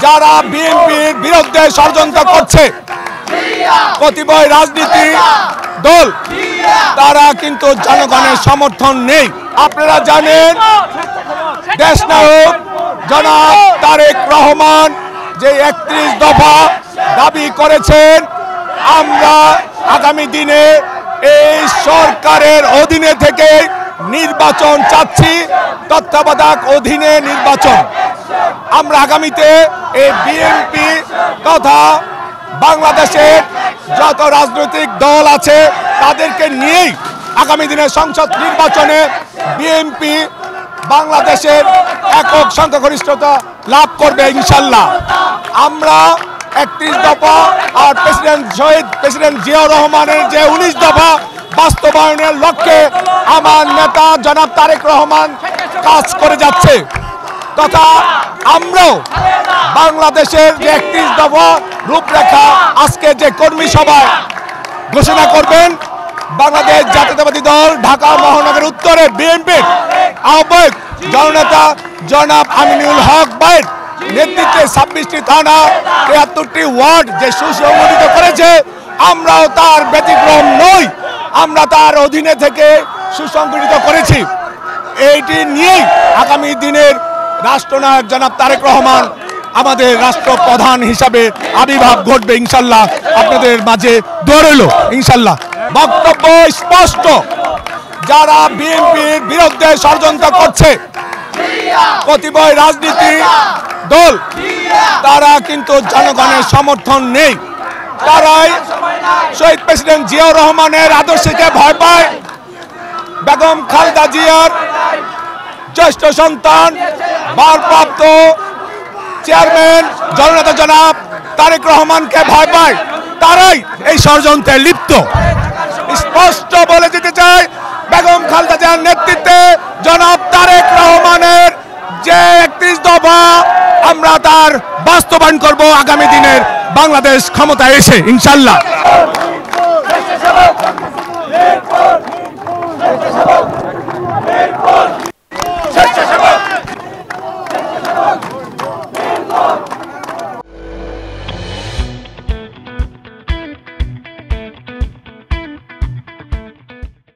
যারা বিএনপির বিরুদ্ধে ষড়যন্ত্র করছে কতিপয় রাজনীতি দল, তারা কিন্তু জনগণের সমর্থন নেই। আপনারা জানেন দেশনায়ক জনাব তারেক রহমান যে 31 দফা দাবি করেছেন, আমরা আগামী দিনে এই সরকারের অধীনে থেকে নির্বাচন চাচ্ছি, তত্ত্বাবধায়ক অধীনে নির্বাচন। আমরা আগামীতে এই বিএনপি তথা বাংলাদেশের যত রাজনৈতিক দল আছে তাদেরকে নিয়েই আগামী দিনে সংসদ নির্বাচনে বিএনপি বাংলাদেশের একক সংখ্যাগরিষ্ঠতা লাভ করবে ইনশাল্লাহ। আমরা 31 দফা আর শহীদ প্রেসিডেন্ট জিয়াউর রহমানের যে 19 দফা বাস্তবায়নের লক্ষ্যে আমার নেতা জনাব তারেক রহমান কাজ করে যাচ্ছে, তথা আমরাও বাংলাদেশের যে 31 দফা রূপরেখা আজকে যে কর্মী সভায় ঘোষণা করবেন বাংলাদেশ জাতীয়তাবাদী দল ঢাকা মহানগর উত্তরে বিএনপির আহ্বায়ক জননেতা জনাব আমিনুল হক ভাইয়ের নেতৃত্বে 26টি থানা 73টি ওয়ার্ড যে সুসংগঠিত করেছে, আমরাও তার ব্যতিক্রম নই, আমরা তার অধীনে থেকে সুসংগঠিত করেছি। এইটি নিয়েই আগামী দিনের রাষ্ট্রনায়ক জনাব তারেক রহমান আমাদের রাষ্ট্রপ্রধান হিসাবে আবির্ভাব ঘটবে ইনশাল্লাহ। আপনাদের মাঝে দোয়া রইল ইনশাল্লাহ। বক্তব্য স্পষ্ট, যারা বিএনপির বিরুদ্ধে ষড়যন্ত্র করছে কতিপয় রাজনীতি দল, তারা কিন্তু জনগণের সমর্থন নেই। তারাই শহীদ প্রেসিডেন্ট জিয়াউর রহমানের আদর্শকে ভয় পায়, বেগম খালেদা জিয়ার জ্যেষ্ঠ সন্তান ভারপ্রাপ্ত চেয়ারম্যান জননেতা জনাব তারেক রহমানকে ভয় পায়, তারাই এই ষড়যন্ত্রে লিপ্ত। স্পষ্ট বলে দিতে চাই, বেগম খালেদা জিয়ার নেতৃত্বে জনাব তারেক রহমানের যে 31 দফা আমরা তার বাস্তবায়ন করব আগামী দিনের বাংলাদেশ ক্ষমতায় এসে ইনশাল্লাহ।